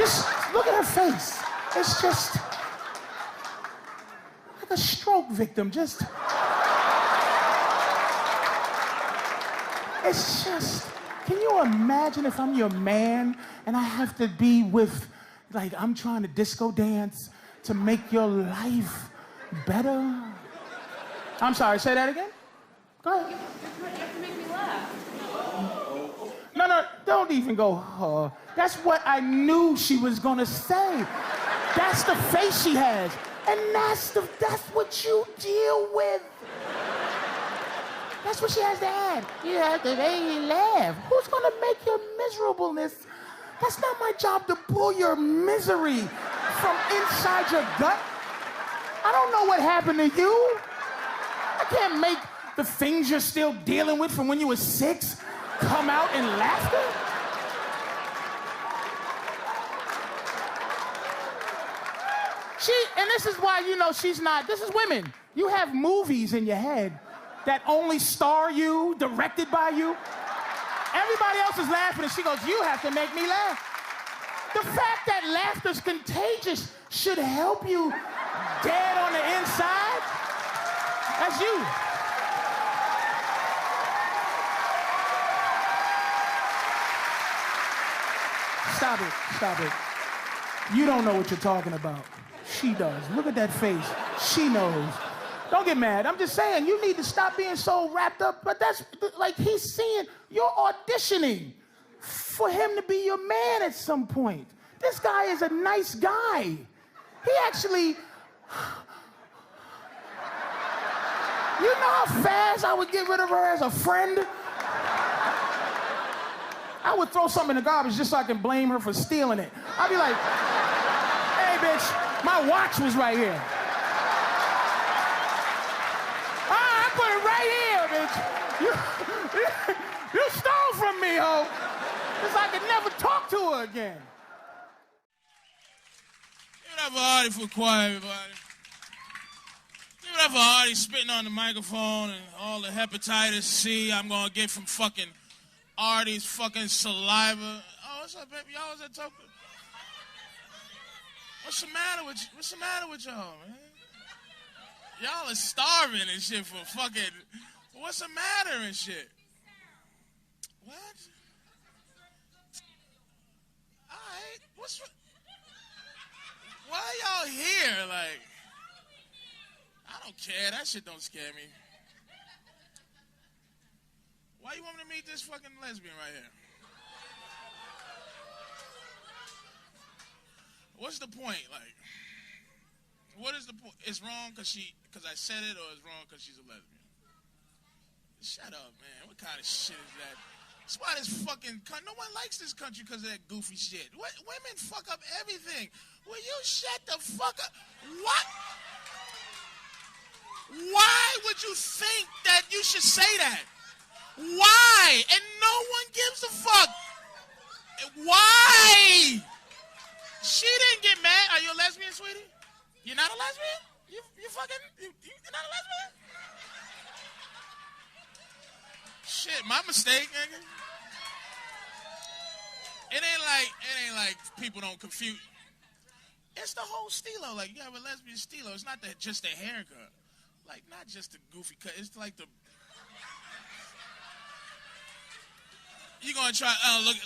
Just look at her face. It's just like a stroke victim. Just, it's just, can you imagine if I'm your man and I have to be with, like, I'm trying to disco dance to make your life better? I'm sorry, say that again? Go ahead. You have to make me laugh. No, don't even go, That's what I knew she was gonna say. That's the face she has. And that's what you deal with. That's what she has to add. You have to make me laugh. Who's gonna make your miserableness? That's not my job to pull your misery from inside your gut. I don't know what happened to you. I can't make the things you're still dealing with from when you were 6 come out in laughter. And this is why, you know, she's not, this is women. You have movies in your head that only star you, directed by you. Everybody else is laughing and she goes, you have to make me laugh. The fact that laughter's contagious should help you dead on the inside. That's you. Stop it. You don't know what you're talking about. She does. Look at that face. She knows. Don't get mad. I'm just saying, you need to stop being so wrapped up. But that's, like, he's seeing, you're auditioning for him to be your man at some point. This guy is a nice guy. He actually, you know how fast I would get rid of her as a friend? I would throw something in the garbage just so I can blame her for stealing it. I'd be like, hey, bitch, my watch was right here. I put it right here, bitch. You stole from me, ho. Because I could never talk to her again. Give it up for Artie for quiet, everybody. Give it up for Artie spitting on the microphone and all the hepatitis C I'm going to get from fucking Artie's fucking saliva. Oh, what's up, baby? Y'all was at talking. What's the matter with y'all, man? Y'all are starving and shit for fucking. What's the matter and shit? What? All right. Why are y'all here? Like, I don't care. That shit don't scare me. Why you want me to meet this fucking lesbian right here? What's the point? Like, what is the point? It's wrong because I said it, or it's wrong because she's a lesbian? Shut up, man. What kind of shit is that? That's why this fucking country, no one likes this country because of that goofy shit. Women fuck up everything. Will you shut the fuck up? What? Why would you think that you should say that? Why? And no one gives a fuck. Why? She didn't get mad. Are you a lesbian, sweetie? You're not a lesbian? You're not a lesbian? Shit, my mistake, nigga. It ain't like people don't confuse. It's the whole stilo. Like, you have a lesbian stilo. It's not just the haircut. Like, not just the goofy cut. It's like the... You gonna try,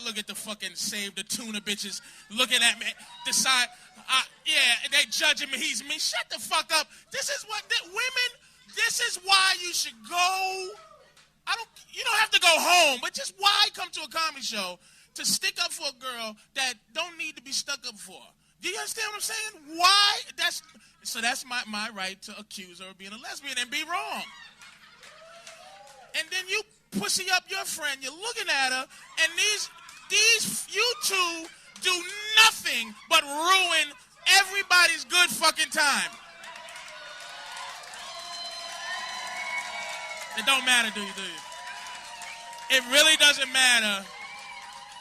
look at the fucking save the tuna bitches looking at me, decide, yeah, they judging me, he's me. Shut the fuck up. This is what, women, this is why you should go, you don't have to go home, but just why come to a comedy show to stick up for a girl that don't need to be stuck up for? Do you understand what I'm saying? Why? That's my right to accuse her of being a lesbian and be wrong. And then you pussy up your friend, you're looking at her, and these you two do nothing but ruin everybody's good fucking time. It don't matter, do you? It really doesn't matter.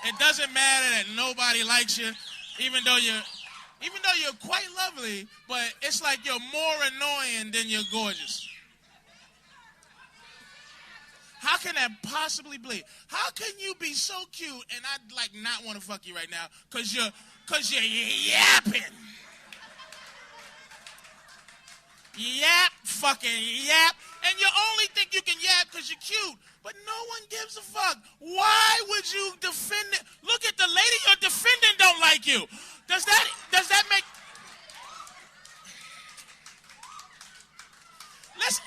It doesn't matter that nobody likes you, even though you're quite lovely, but it's like you're more annoying than you're gorgeous. How can that possibly be? How can you be so cute and I'd like not want to fuck you right now because Because you're yapping. Yap, fucking yap. And you only think you can yap because you're cute. But no one gives a fuck. Why would you defend it? Look at the lady you're defending don't like you. Does that make... Let's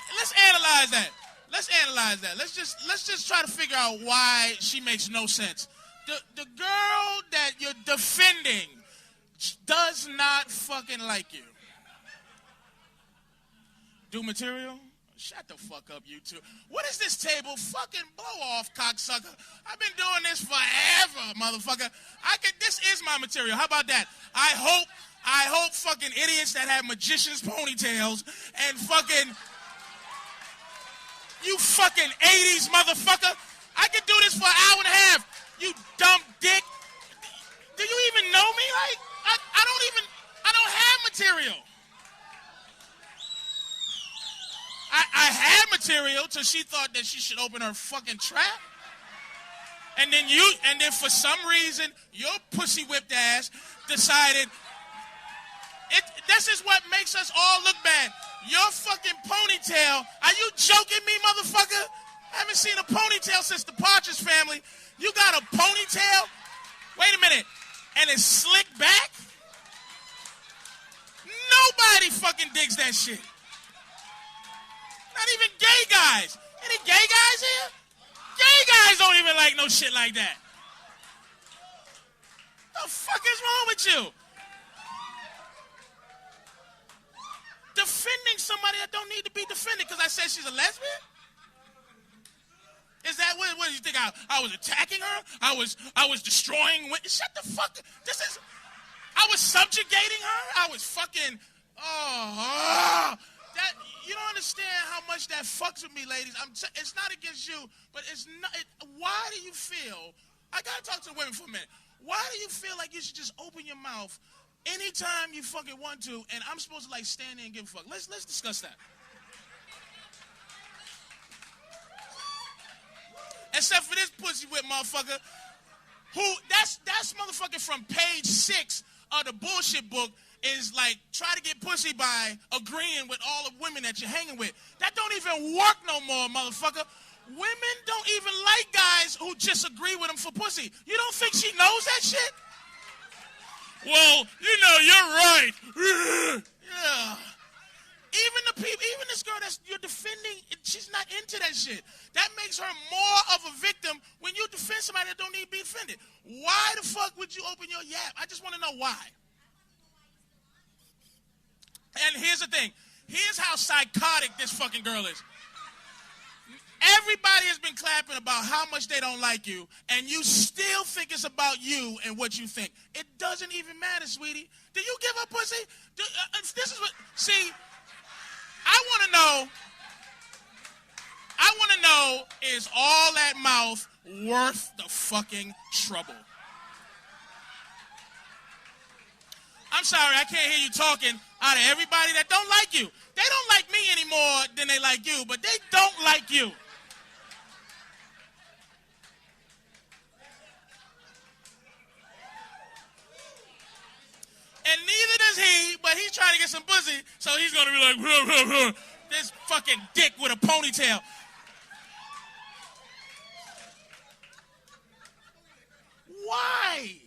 analyze that. Let's just try to figure out why she makes no sense. The girl that you're defending does not fucking like you. Do material? Shut the fuck up, you two. What is this table? Fucking blow off, cocksucker. I've been doing this forever, motherfucker. This is my material. How about that? I hope fucking idiots that have magician's ponytails and fucking... You fucking 80s motherfucker. I could do this for an hour and a half. You dumb dick. Do you even know me? Like, I don't have material. I had material till she thought that she should open her fucking trap. And then for some reason, your pussy whipped ass decided, this is what makes us all look bad. Your fucking ponytail. Are you joking me, motherfucker? I haven't seen a ponytail since the Patrice family. You got a ponytail? Wait a minute. And it's slicked back? Nobody fucking digs that shit. Not even gay guys. Any gay guys here? Gay guys don't even like no shit like that. The fuck is wrong with you? Defending somebody that don't need to be defended because I said she's a lesbian? Is that what do you think? I was attacking her? I was destroying women? Shut the fuck up. I was subjugating her? I was fucking that you don't understand how much that fucks with me, ladies. It's not against you, but why do you feel? I gotta talk to the women for a minute. Why do you feel like you should just open your mouth anytime you fucking want to, and I'm supposed to like stand there and give a fuck? Let's discuss that. Except for this pussy whip motherfucker, that's motherfucker from page 6 of the bullshit book is like try to get pussy by agreeing with all the women that you're hanging with. That don't even work no more, motherfucker. Women don't even like guys who just agree with them for pussy. You don't think she knows that shit? Well, you're right. Yeah. Even this girl that you're defending, she's not into that shit. That makes her more of a victim when you defend somebody that don't need to be defended. Why the fuck would you open your yap? I just want to know why. And here's the thing. Here's how psychotic this fucking girl is. Everybody has been clapping about how much they don't like you, and you still think it's about you and what you think. It doesn't even matter, sweetie. Do you give up pussy? This is what... See, I want to know, is all that mouth worth the fucking trouble? I'm sorry, I can't hear you talking out of everybody that don't like you. They don't like me any more than they like you, but they don't like you. And neither does he, but he's trying to get some pussy, so he's going to be like, ruh, ruh, ruh. This fucking dick with a ponytail. Why?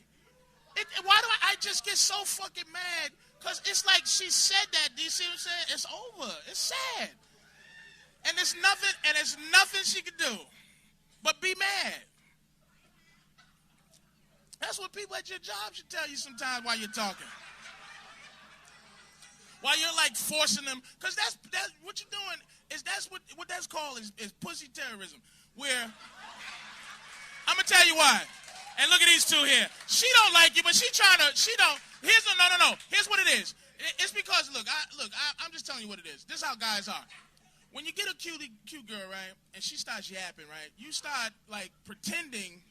Why do I just get so fucking mad? Because it's like she said that. Do you see what I'm saying? It's over. It's sad. And there's nothing she can do but be mad. That's what people at your job should tell you sometimes while you're talking. While you're like forcing them, because that's what you're doing is what that's called is pussy terrorism. Where I'm gonna tell you why. And look at these two here. She don't like you, but she don't. No. Here's what it is. It's because I'm just telling you what it is. This is how guys are. When you get a cute girl, right, and she starts yapping, right, you start like pretending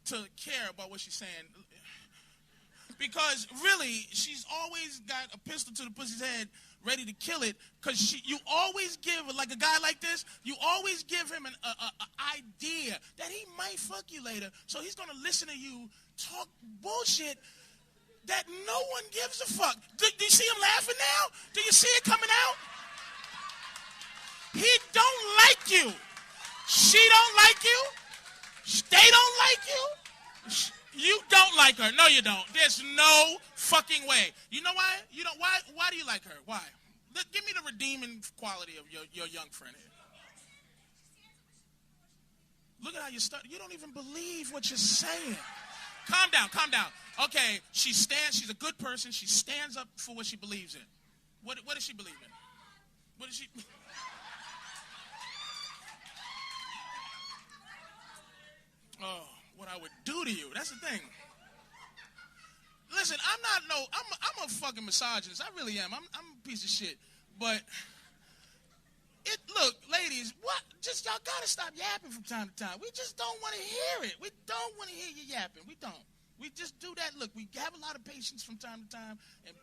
to care about what she's saying. Because really, she's always got a pistol to the pussy's head ready to kill it. Because you always give, like a guy like this, you always give him an idea that he might fuck you later. So he's going to listen to you talk bullshit that no one gives a fuck. Do you see him laughing now? Do you see it coming out? He don't like you. She don't like you. They don't like you. You don't like her. No, you don't. There's no fucking way. You know why? You don't. Why do you like her? Why? Give me the redeeming quality of your young friend here. Look at how you start. You don't even believe what you're saying. Calm down, calm down. Okay, she's a good person. She stands up for what she believes in. What does she believe in? What does she... Oh, what I would do to you. That's the thing. Listen, I'm a fucking misogynist. I really am. I'm a piece of shit. But look, ladies, just y'all gotta stop yapping from time to time. We just don't want to hear it. We don't want to hear you yapping. We don't. We just do that. Look, we have a lot of patience from time to time, and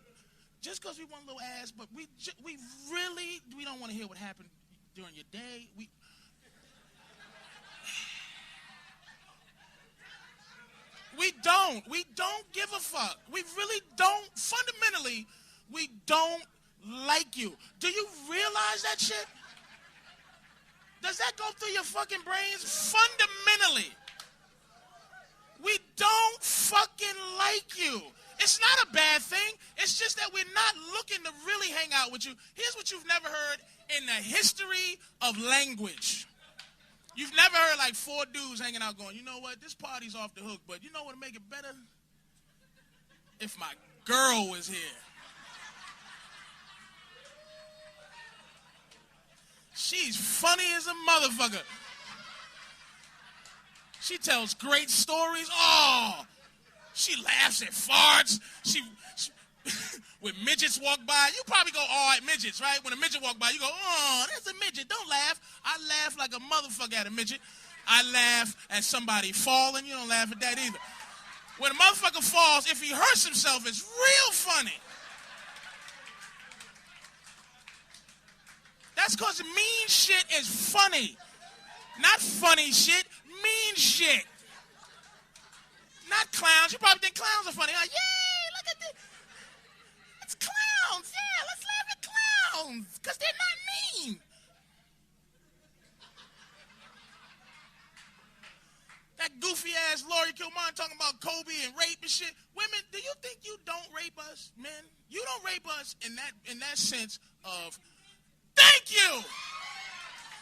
just because we want a little ass, but we don't want to hear what happened during your day. We don't give a fuck. We really don't. Fundamentally, we don't like you. Do you realize that shit? Does that go through your fucking brains? Fundamentally, we don't fucking like you. It's not a bad thing. It's just that we're not looking to really hang out with you. Here's what you've never heard in the history of language. You've never heard like 4 dudes hanging out going, you know what, this party's off the hook, but you know what'll make it better? If my girl was here. She's funny as a motherfucker. She tells great stories. Oh, she laughs at farts. She when midgets walk by, you probably go, oh, at midgets, right? When a midget walk by, you go, oh, that's a midget. Don't laugh. I laugh like a motherfucker at a midget. I laugh at somebody falling. You don't laugh at that either. When a motherfucker falls, if he hurts himself, it's real funny. That's because mean shit is funny. Not funny shit, mean shit. Not clowns. You probably think clowns are funny. Like, yay, look at this. It's clowns. Yeah, let's laugh at clowns. Because they're not mean. That goofy-ass Laurie Kilmartin talking about Kobe and rape and shit. Women, do you think you don't rape us, men? You don't rape us in that sense of, thank you.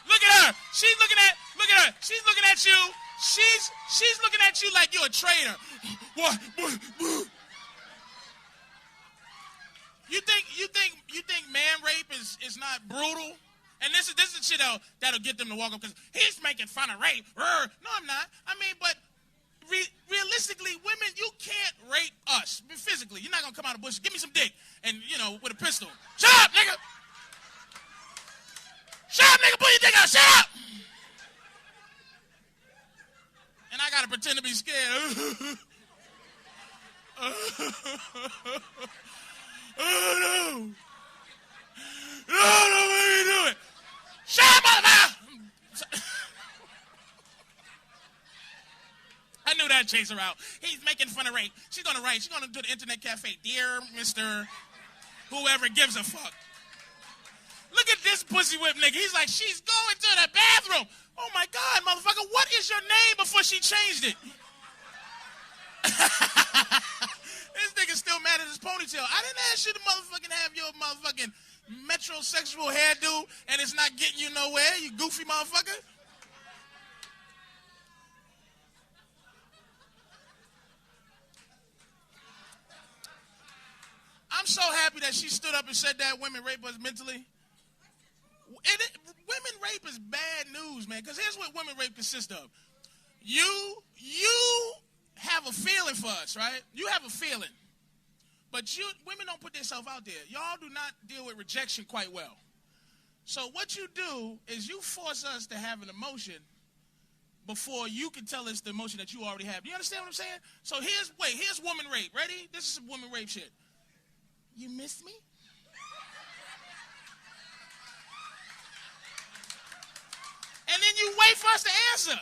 Look at her. Look at her. She's looking at you. She's looking at you like you're a traitor. What? You think man rape is not brutal? And this is the shit that'll get them to walk up because he's making fun of rape. No, I'm not. I mean, but realistically, women, you can't rape us physically. You're not gonna come out of the bush. Give me some dick, and with a pistol. Shut up, nigga. Shut up, nigga. Pull your dick out. Shut up. And I gotta pretend to be scared. Oh no. No, what are you doing? Shut up, motherfucker! I knew that'd chase her out. He's making fun of rape. She's gonna write. She's gonna do the internet cafe. Dear Mr. Whoever gives a fuck. Look at this pussy whip nigga. He's like, she's going to the bathroom. Oh my God, motherfucker, what is your name before she changed it? This nigga's still mad at his ponytail. I didn't ask you to motherfucking have your motherfucking metrosexual hairdo and it's not getting you nowhere, you goofy motherfucker. I'm so happy that she stood up and said that women rape us mentally. Women rape is bad news, man, because here's what women rape consists of. You have a feeling for us, right? You have a feeling. But women don't put themselves out there. Y'all do not deal with rejection quite well. So what you do is you force us to have an emotion before you can tell us the emotion that you already have. Do you understand what I'm saying? So here's woman rape. Ready? This is some woman rape shit. You miss me? And then you wait for us to answer.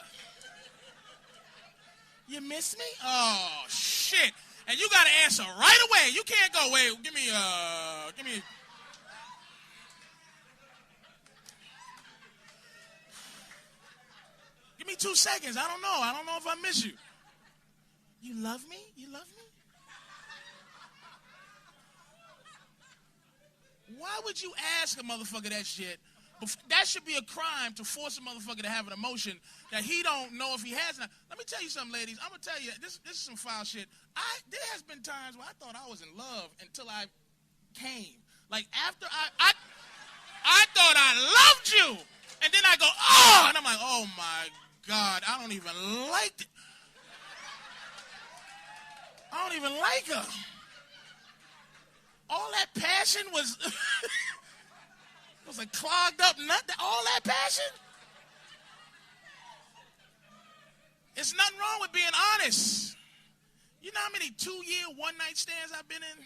You miss me? Oh, shit. And you got to answer right away. You can't go, wait, give me. Give me 2 seconds. I don't know. I don't know if I miss you. You love me? You love me? Why would you ask a motherfucker that shit? That should be a crime to force a motherfucker to have an emotion that he don't know if he has. Not. Let me tell you something, ladies. I'm going to tell you, this is some foul shit. There has been times where I thought I was in love until I came. Like, after I thought I loved you. And then I go, oh, and I'm like, oh, my God, I don't even like it. I don't even like her. All that passion was... was a clogged up nut. All that passion? It's nothing wrong with being honest. You know how many 2-year one-night stands I've been in?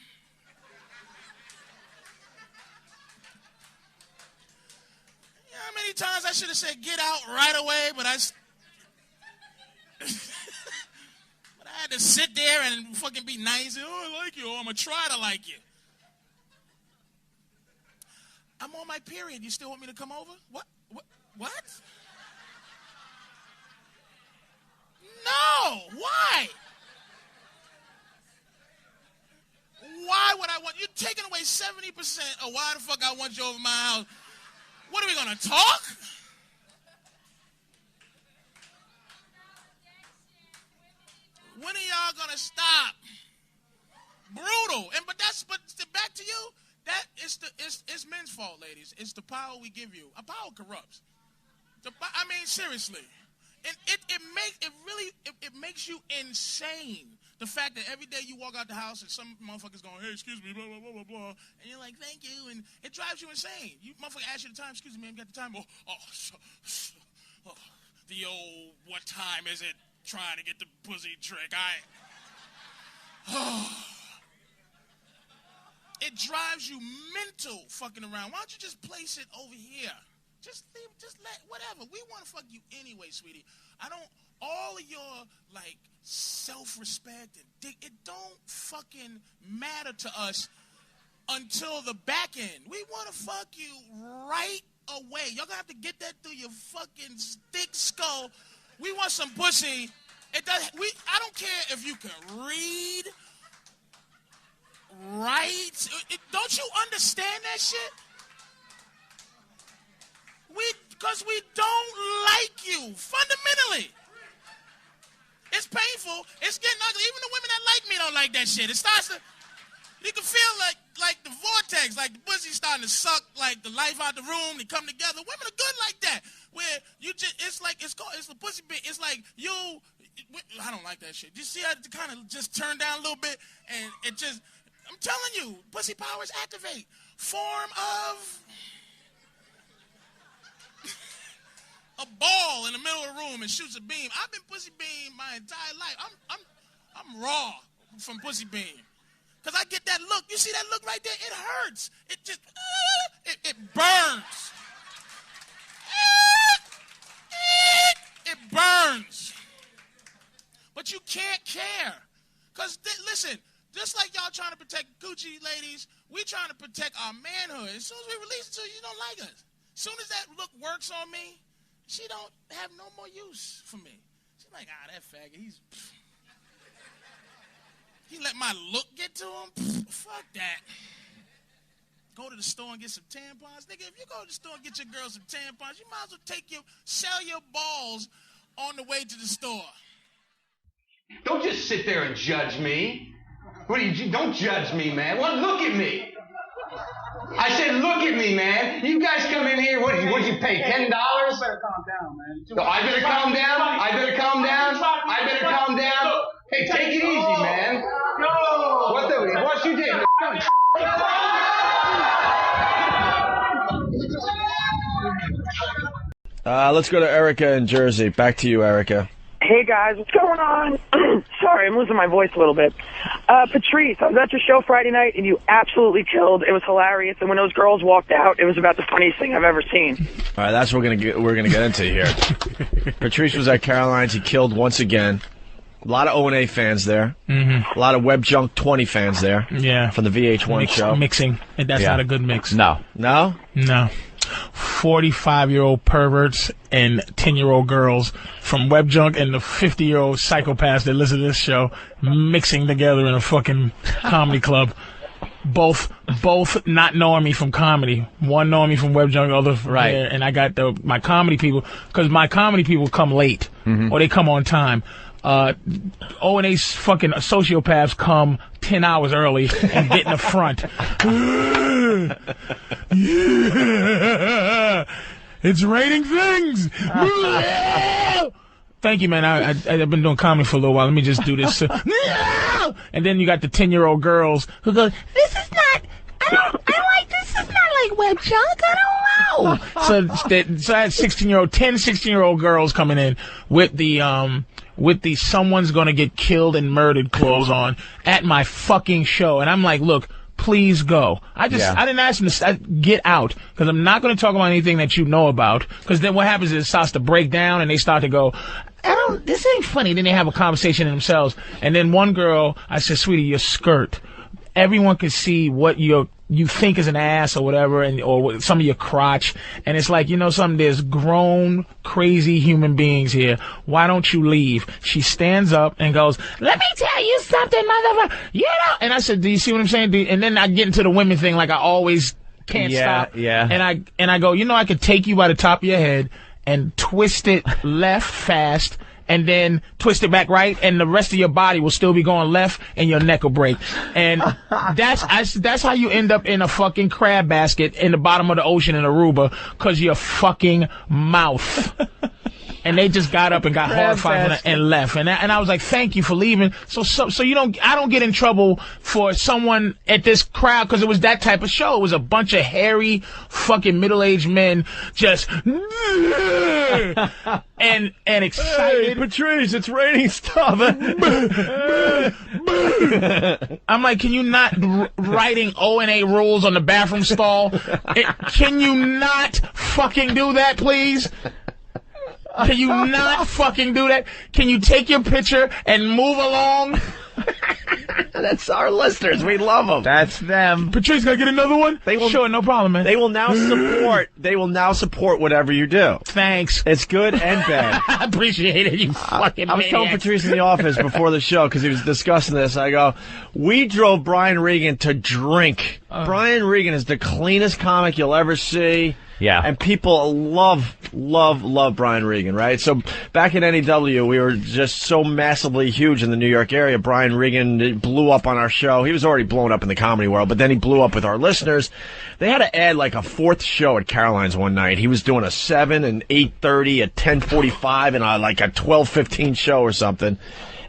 You know how many times I should have said get out right away, but I had to sit there and fucking be nice. Oh, I like you. Oh, I'm going to try to like you. I'm on my period. You still want me to come over? What? No. Why? Why would I want you? Taking away 70% of why the fuck I want you over my house. What are we going to talk? When are y'all going to stop? Brutal. But back to you. That is it's men's fault, ladies. It's the power we give you. Power corrupts. I mean, seriously. And it makes you insane. The fact that every day you walk out the house and some motherfucker's going, hey, excuse me, blah, blah, blah, blah, blah. And you're like, thank you. And it drives you insane. You motherfucker ask you the time, excuse me, I got the time. The old, what time is it? Trying to get the pussy trick. It drives you mental fucking around. Why don't you just place it over here? Just let, whatever. We want to fuck you anyway, sweetie. All of your, like, self-respect and dick, it don't fucking matter to us until the back end. We want to fuck you right away. Y'all gonna have to get that through your fucking thick skull. We want some pussy. I don't care if you can read, write. Don't you understand that shit? Because we don't like you, fundamentally. It's painful. It's getting ugly. Even the women that like me don't like that shit. It starts to, you can feel like the vortex, like the pussy's starting to suck like the life out the room. They come together. Women are good like that. Where you just, it's the pussy bit. It's like I don't like that shit. You see how it kind of just turned down a little bit and it just, I'm telling you, pussy powers activate. Form of a ball in the middle of the room and shoots a beam. I've been pussy beam my entire life. I'm raw from pussy beam. Because I get that look. You see that look right there? It hurts. It just, it burns. It burns. But you can't care. Because, listen, just like y'all trying to protect Gucci ladies, we trying to protect our manhood. As soon as we release it to you, you don't like us. As soon as that look works on me, she don't have no more use for me. She's like, that faggot, he let my look get to him? Fuck that. Go to the store and get some tampons. Nigga, if you go to the store and get your girl some tampons, you might as well sell your balls on the way to the store. Don't just sit there and judge me. Don't judge me, man. Well, look at me. I said, look at me, man. You guys come in here, what'd you pay, $10? You better calm down, man. No, I better calm down? I better calm down? I better calm down? Hey, take it easy, man. No! What you did? Let's go to Erica in Jersey. Back to you, Erica. Hey guys, what's going on? Sorry, I'm losing my voice a little bit. Patrice, I was at your show Friday night and you absolutely killed. It was hilarious, and when those girls walked out, it was about the funniest thing I've ever seen. All right, that's what we're gonna get into here. Patrice was at Caroline's. He killed once again. A lot of O&A fans there. A lot of Web Junk 20 fans there. Yeah. From the VH1 show. Mixing. And that's not a good mix. No. No? No. 45-year-old perverts and 10-year-old girls from Web Junk and the 50-year-old psychopaths that listen to this show mixing together in a fucking comedy club. Both not knowing me from comedy. One knowing me from Web Junk, the other from here. And I got my comedy people, because my comedy people come late or they come on time. O&A's fucking sociopaths come 10 hours early and get in the front. Yeah, it's raining things. Thank you, man. I've been doing comedy for a little while. Let me just do this. And then you got the 10-year-old girls who go, this is not, this is not like Web Junk. I don't know. So I had 16-year-old girls coming in with the someone's gonna get killed and murdered clothes on at my fucking show. And I'm like, look, please go. I didn't ask them to get out, because I'm not going to talk about anything that you know about, because then what happens is it starts to break down and they start to go, this ain't funny. Then they have a conversation in themselves. And then one girl, I said, sweetie, your skirt, everyone can see what you think is an ass or whatever, or some of your crotch. And it's like, you know something, there's grown, crazy human beings here. Why don't you leave? She stands up and goes, let me tell you something, motherfucker. You know. And I said, do you see what I'm saying? And then I get into the women thing like I always can't stop. Yeah. And I go, you know, I could take you by the top of your head and twist it left fast, and then twist it back right, and the rest of your body will still be going left, and your neck will break. And that's how you end up in a fucking crab basket in the bottom of the ocean in Aruba, because your fucking mouth. And they just got up and got horrified and left. And I was like, thank you for leaving. So I don't get in trouble for someone at this crowd, because it was that type of show. It was a bunch of hairy fucking middle-aged men just and excited. Hey, Patrice, it's raining stuff. I'm like, can you not writing O&A rules on the bathroom stall? Can you not fucking do that, please? Can you not fucking do that? Can you take your picture and move along? That's our listeners. We love them. That's them. Patrice, can I get another one? Sure, no problem, man. They will now support whatever you do. Thanks. It's good and bad. I appreciate it, you fucking I was telling Patrice in the office before the show, because he was discussing this. I go, we drove Brian Regan to drink. Brian Regan is the cleanest comic you'll ever see. Yeah. And people love Brian Regan, right? So back in NEW, we were just so massively huge in the New York area. Brian Regan blew up on our show. He was already blown up in the comedy world, but then he blew up with our listeners. They had to add like a fourth show at Caroline's one night. He was doing a 7, an 8:30, a 10:45, and like a 12:15 show or something.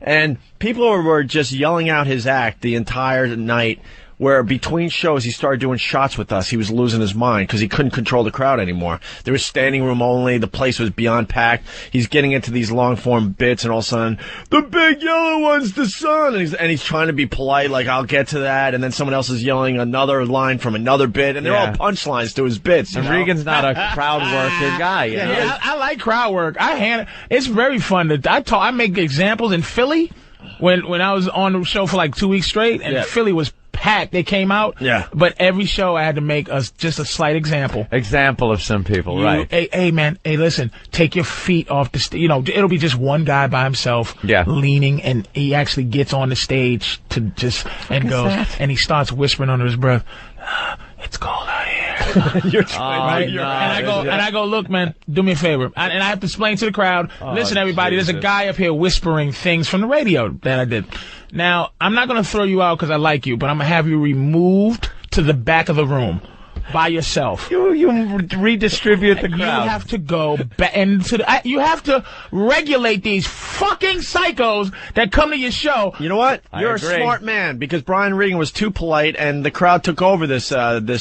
And people were just yelling out his act the entire night, where between shows he started doing shots with us. He was losing his mind because he couldn't control the crowd anymore. There was standing room only. The place was beyond packed. He's getting into these long-form bits, and all of a sudden, the big yellow one's the sun. And he's trying to be polite, like, I'll get to that. And then someone else is yelling another line from another bit, and they're all punchlines to his bits. And Regan's not a crowd worker guy. You know? Yeah, I like crowd work. It's very fun. I make examples in Philly when I was on the show for like 2 weeks straight, and Philly was packed. They came out. Yeah. But every show I had to make just a slight example. Example of some people, right? Hey, man. Hey, listen. Take your feet off the stage. You know, it'll be just one guy by himself, leaning, and he actually gets on the stage to just and goes, and he starts whispering under his breath, "It's cold out here." You're trying, right? And I go, look, man, do me a favor. And I have to explain to the crowd, listen, everybody, there's a guy up here whispering things from the radio that I did. Now, I'm not going to throw you out because I like you, but I'm going to have you removed to the back of the room by yourself. You redistribute the crowd. You have to go back into you have to regulate these fucking psychos that come to your show. You know what? You're a smart man, because Brian Regan was too polite, and the crowd took over this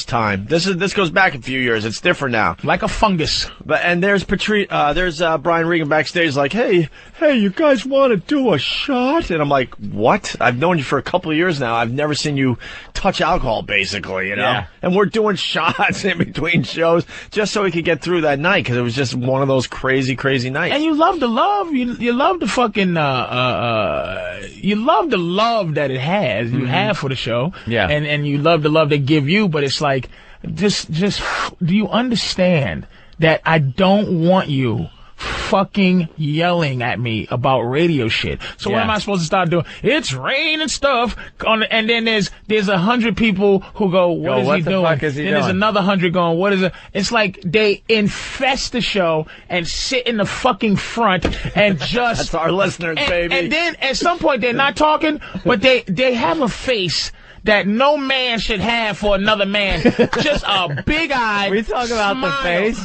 time. This goes back a few years. It's different now. Like a fungus. And there's Patrice. There's Brian Regan backstage, like, hey, you guys want to do a shot? And I'm like, what? I've known you for a couple of years now. I've never seen you touch alcohol, basically, you know. Yeah. And we're doing shots shots in between shows just so he could get through that night because it was just one of those crazy, crazy nights. And you love the love. You love the fucking, you love the love that it has, you have for the show. Yeah. And you love the love they give you, but it's like, just, do you understand that I don't want you fucking yelling at me about radio shit? So what am I supposed to start doing? It's rain and stuff. And then there's 100 people who go, what is he doing? Fuck is he then doing? there's another 100 going, what is it? It's like they infest the show and sit in the fucking front and just. That's our listeners, baby. And then at some point they're not talking, but they have a face that no man should have for another man. Just a big eye. We talk about the face.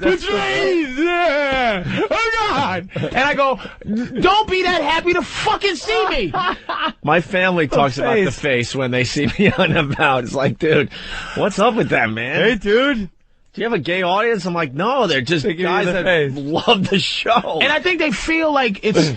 Patrice! Yeah. Oh, God. And I go, don't be that happy to fucking see me. My family talks about the face when they see me on about. It's like, dude, what's up with that, man? Hey, dude. Do you have a gay audience? I'm like, no, they're just guys that love the show. And I think they feel like it's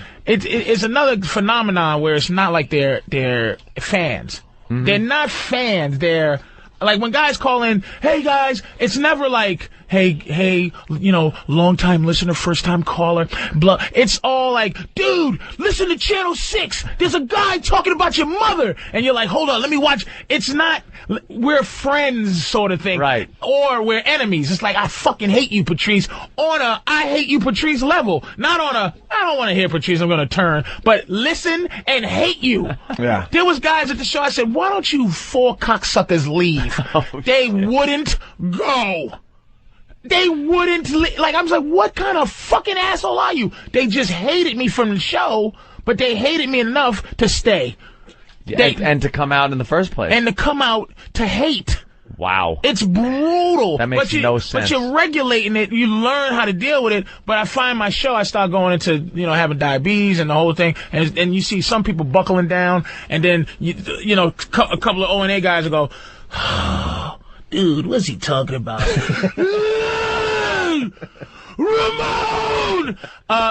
another phenomenon where it's not like they're fans. They're not fans. They're like when guys call in, hey guys, it's never like, hey, you know, long time listener, first time caller, blah. It's all like, dude, listen to Channel 6. There's a guy talking about your mother. And you're like, hold on, let me watch. It's not, we're friends sort of thing. Right. Or we're enemies. It's like, I fucking hate you, Patrice. On a, I hate you, Patrice level. Not on a, I don't want to hear Patrice, I'm going to turn. But listen and hate you. Yeah. There was guys at the show, I said, why don't you 4 cocksuckers leave? They wouldn't go. They wouldn't, like, I was like, what kind of fucking asshole are you? They just hated me from the show, but they hated me enough to stay. And to come out in the first place. And to come out to hate. Wow. It's brutal. That makes no sense. But you're regulating it. You learn how to deal with it. But I find my show, I start going into, you know, having diabetes and the whole thing. And you see some people buckling down. And then, you know, a couple of O&A guys will go, oh, dude, what's he talking about? Ramon!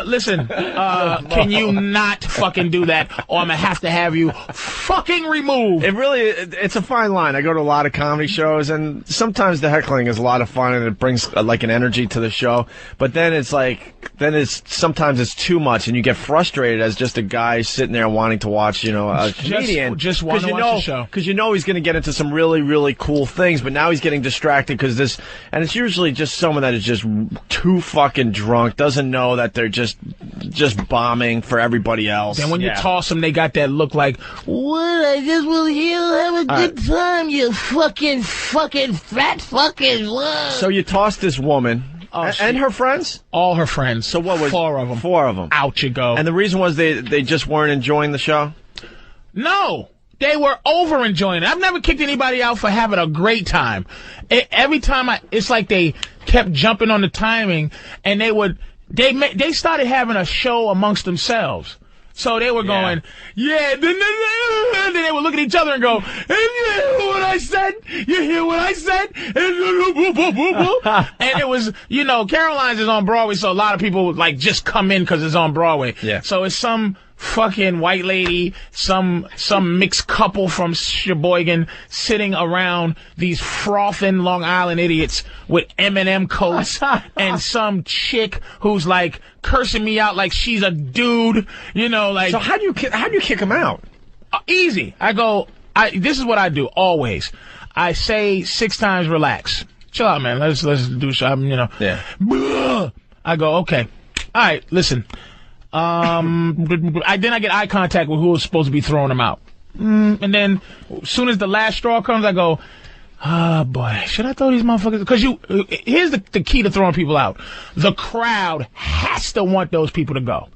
Listen, can you not fucking do that, or I'm gonna have to have you fucking removed. It's a fine line. I go to a lot of comedy shows, and sometimes the heckling is a lot of fun, and it brings like an energy to the show. But then it's like, sometimes it's too much, and you get frustrated as just a guy sitting there wanting to watch, you know, a comedian. Just want to watch the show. Because you know he's going to get into some really, really cool things, but now he's getting distracted because and it's usually just someone that is just too fucking drunk, doesn't know that they're just bombing for everybody else. And when you toss them, they got that look like, what? I just want you to have a good time, you fucking fat fucking what? So you tossed this woman. And her friends? All her friends. So what was 4 of them? 4 of them. Out you go. And the reason was they just weren't enjoying the show? No. They were over enjoying it. I've never kicked anybody out for having a great time. Every time it's like they kept jumping on the timing, and they started having a show amongst themselves. So they were going, yeah, then they would look at each other and go, and you hear what I said? You hear what I said? And it was, you know, Caroline's is on Broadway, so a lot of people like just come in because it's on Broadway. Yeah. So it's some fucking white lady, some mixed couple from Sheboygan sitting around these frothing Long Island idiots with M&M coats and some chick who's like cursing me out like she's a dude, you know, like. So how do you kick them out? Easy. This is what I do always. I say 6 times, relax. Chill out, man. Let's do something, you know. Yeah. I go, okay. All right, listen. Then I get eye contact with who was supposed to be throwing them out. And then, as soon as the last straw comes, I go, oh boy, should I throw these motherfuckers? Because here's the key to throwing people out. The crowd has to want those people to go.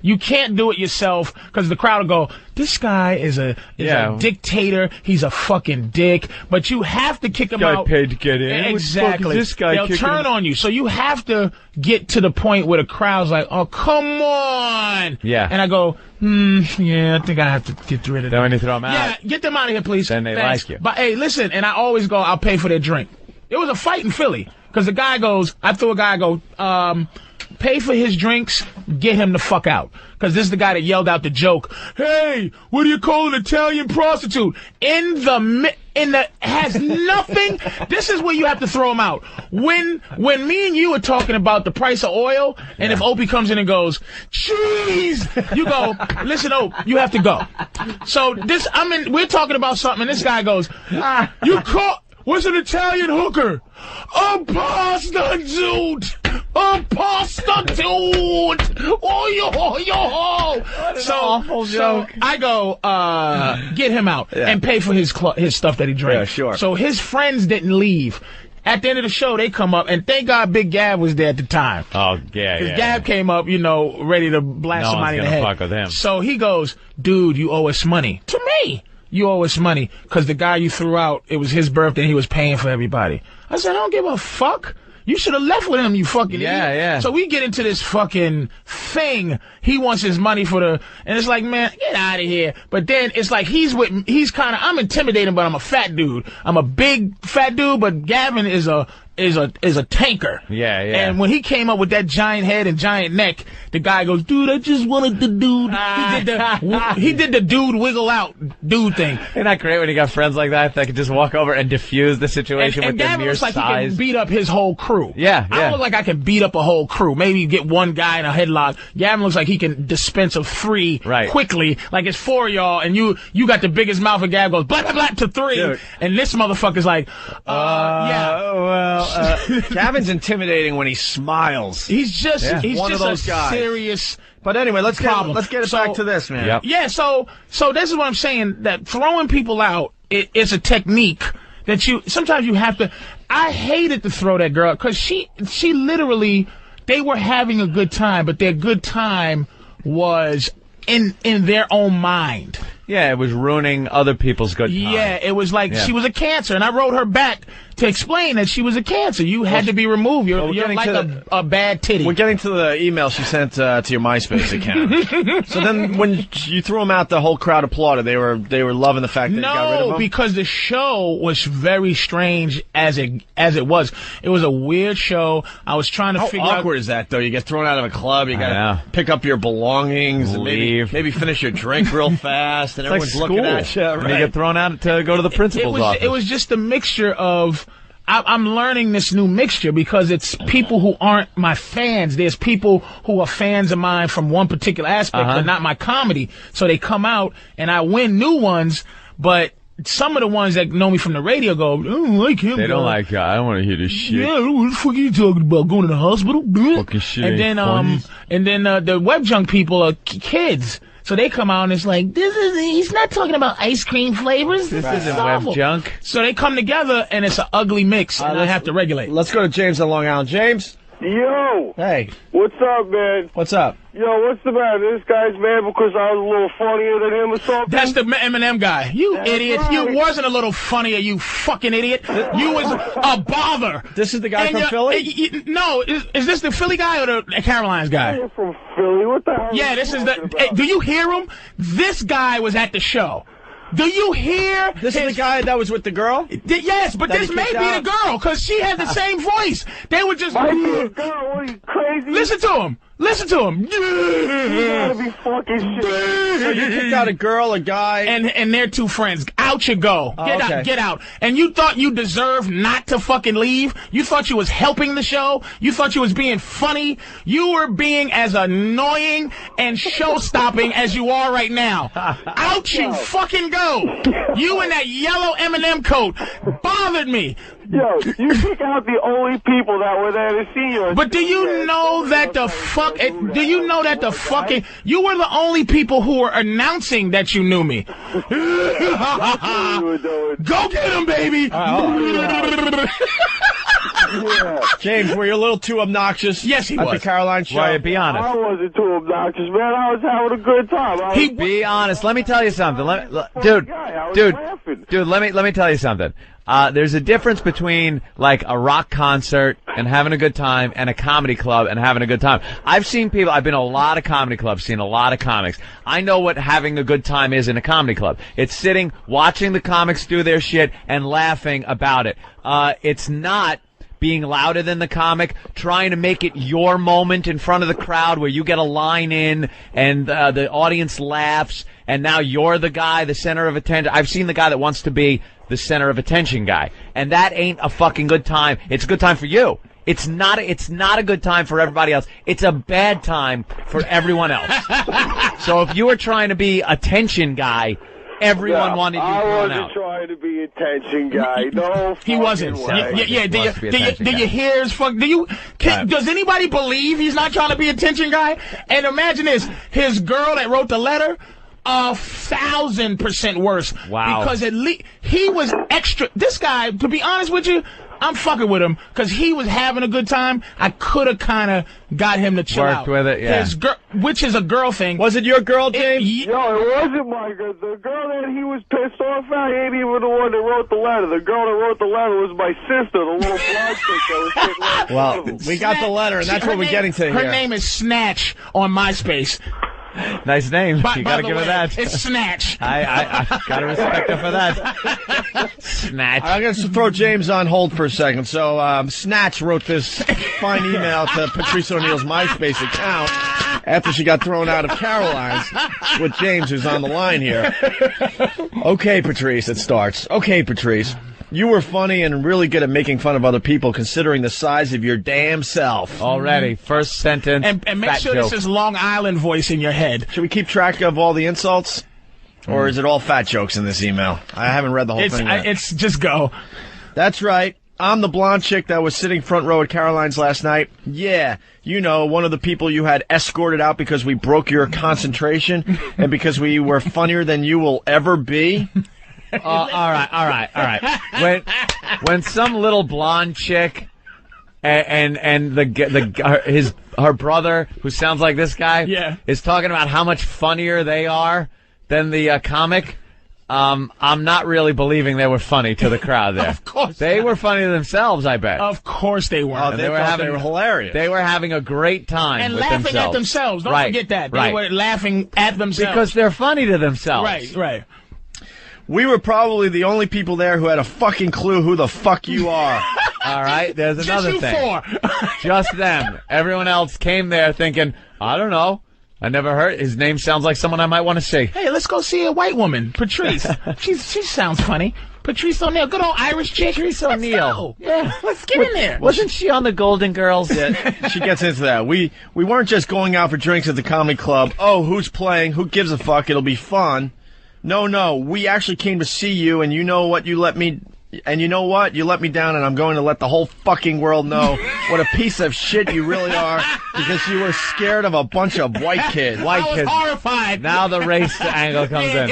You can't do it yourself because the crowd will go, this guy is a dictator. He's a fucking dick. But you have to kick him out. Paid to get in. Exactly. This guy They'll turn on you. So you have to get to the point where the crowd's like, oh, come on. Yeah. And I go, yeah, I think I have to get rid of them. Then when you throw them out. Yeah, get them out of here, please. Then they like you. But hey, listen, and I always go, I'll pay for their drink. It was a fight in Philly because the guy goes, I threw a guy, I go, pay for his drinks, get him the fuck out. Because this is the guy that yelled out the joke, hey, what do you call an Italian prostitute? Has nothing. This is where you have to throw him out. When me and you are talking about the price of oil, and if Opie comes in and goes, cheese, you go, listen, Opie, you have to go. So we're talking about something, and this guy goes, you call, what's an Italian hooker? A pasta dude! A pasta dude! Oh, yo! What an awful joke. I go, get him out and pay for his stuff that he drank. Yeah, sure. So his friends didn't leave. At the end of the show, they come up, and thank God Big Gab was there at the time. Oh, yeah. Gab came up, ready to blast somebody in the head. No one's gonna fuck with him. So he goes, dude, you owe us money. To me. You owe us money, because the guy you threw out, it was his birthday, and he was paying for everybody. I said, I don't give a fuck. You should have left with him, you fucking idiot. Yeah. So we get into this fucking thing. He wants his money and it's like, man, get out of here. But then it's like I'm intimidating, but I'm a fat dude. I'm a big fat dude, but Gavin is a tanker. Yeah. And when he came up with that giant head and giant neck, the guy goes, dude, I just wanted the dude. He did the dude wiggle out dude thing. Isn't that great when you got friends like that could just walk over and diffuse the situation with their Gavin mere looks like size? he can beat up his whole crew. Yeah. I look like I can beat up a whole crew. Maybe get one guy in a headlock. Gavin looks like he can dispense of 3 quickly. Like it's 4 of y'all, and you got the biggest mouth, and Gab goes blah blah blah to 3, Dude. and this motherfucker's like, Gavin's intimidating when he smiles. He's just one of those a guys. serious. But anyway, let's get it back to this, man. Yep. Yeah, so this is what I'm saying, that throwing people out is a technique that sometimes you have to. I hated to throw that girl because she literally, they were having a good time, but their good time was in their own mind. Yeah, it was ruining other people's good time. Yeah, it was like she was a cancer, and I wrote her back to explain that she was a cancer. You had to be removed. You're like a bad titty. We're getting to the email she sent to your MySpace account. So then, when you threw them out, the whole crowd applauded. They were loving the fact that you got rid of them. No, because the show was very strange as it was. It was a weird show. I was trying to figure out. How awkward is that, though? You get thrown out of a club. You got to pick up your belongings and maybe finish your drink real fast, and everyone's looking at you. Right. And you get thrown out to go to the principal's office. It was just a mixture of. I'm learning this new mixture because it's people who aren't my fans. There's people who are fans of mine from one particular aspect, but not my comedy. So they come out, and I win new ones, but some of the ones that know me from the radio go, I don't like him. They don't like I don't want to hear this shit. Yeah, what the fuck are you talking about? Going to the hospital? Fucking shit. And then the web junk people are kids. So they come out and it's like, he's not talking about ice cream flavors. This isn't web junk. So they come together and it's an ugly mix, and I have to regulate. Let's go to James on Long Island. James? Yo! Hey. What's up, man? What's up? Yo, what's the matter? This guy's mad because I was a little funnier than him or something? That's the Eminem guy. You idiot. Right. You wasn't a little funnier, you fucking idiot. You was a bother. This is the guy from Philly? No, is this the Philly guy or the Caroline's guy? You're from Philly. What the hell? Yeah, this is the... Hey, do you hear him? This guy was at the show. Do you hear? This is the guy that was with the girl? Yes, but this may be the girl, because she had the same voice. They were just... Might be a girl. What, are you crazy? Listen to him. Listen to him. You gotta be fucking shit. So you kicked out a girl, a guy... And their 2 friends. Out you go. Get out. And you thought you deserved not to fucking leave? You thought you was helping the show? You thought you was being funny? You were being as annoying and show-stopping as you are right now. Out you fucking go. You in that yellow M&M coat bothered me. Yo, you pick out the only people that were there to see you. But do you know that the fucking... You were the only people who were announcing that you knew me. Go get him, baby! Yeah. James, were you a little too obnoxious? Yes, he was. At the Caroline show? Why, be honest. I wasn't too obnoxious, man. I was having a good time. Be honest. Let me tell you something. Dude, let me tell you something. There's a difference between like a rock concert and having a good time and a comedy club and having a good time. I've been to a lot of comedy clubs, seen a lot of comics. I know what having a good time is in a comedy club. It's sitting, watching the comics do their shit and laughing about it. It's not being louder than the comic, trying to make it your moment in front of the crowd where you get a line in and the audience laughs, and now you're the guy, the center of attention. I've seen the guy that wants to be the center of attention guy, and that ain't a fucking good time. It's a good time for you. It's not a good time for everybody else. It's a bad time for everyone else. So if you were trying to be attention guy, everyone wanted you thrown out. I wasn't trying to be attention guy. No, he wasn't. Yeah. Do you hear his fuck? Does anybody believe he's not trying to be attention guy? And imagine this: his girl that wrote the letter, 1,000% worse. Wow. Because at least he was extra. This guy, to be honest with you, I'm fucking with him because he was having a good time. I could have kind of got him to chill out. Worked with it, yeah. His girl, which is a girl thing. Was it your girl, James? No, it wasn't my girl. The girl that he was pissed off at ain't even the one that wrote the letter. The girl that wrote the letter was my sister, the little blonde chick that was sitting right in front of him. We got the letter, and that's what we're getting to Her here. name is Snatch on MySpace. Nice name. By You gotta the give her way, that. It's Snatch. I gotta respect her for that. Snatch. I'm going to throw James on hold for a second. So, Snatch wrote this fine email to Patrice O'Neal's MySpace account after she got thrown out of Caroline's with James, who's on the line here. Okay, Patrice, it starts. Okay, Patrice. You were funny and really good at making fun of other people, considering the size of your damn self. Already, first sentence. And make sure joke. this is Long Island voice in your head. Should we keep track of all the insults? Or is it all fat jokes in this email? I haven't read the whole thing yet. It's just go. That's right. I'm the blonde chick that was sitting front row at Caroline's last night. Yeah, you know, one of the people you had escorted out because we broke your concentration and because we were funnier than you will ever be. All right. When some little blonde chick and her brother, who sounds like this guy, is talking about how much funnier they are than the comic, I'm not really believing they were funny to the crowd there. Of course they were funny to themselves, I bet. Of course they were. Oh, they were hilarious. They were having a great time and with laughing themselves. at themselves. Don't forget that. They were laughing at themselves. Because they're funny to themselves. Right. We were probably the only people there who had a fucking clue who the fuck you are. All right, there's another Just you thing. four. Just them. Everyone else came there thinking, I don't know. I never heard. His name sounds like someone I might want to see. Hey, let's go see a white woman, Patrice. She sounds funny. Patrice O'Neal, good old Irish chick. Patrice O'Neal. Yeah, let's get in there. Wasn't she on the Golden Girls? Yeah, she gets into that. We weren't just going out for drinks at the comedy club. Oh, who's playing? Who gives a fuck? It'll be fun. No, we actually came to see you, and you know what? You let me down, and I'm going to let the whole fucking world know what a piece of shit you really are, because you were scared of a bunch of white kids. I was horrified. Now the race angle comes in.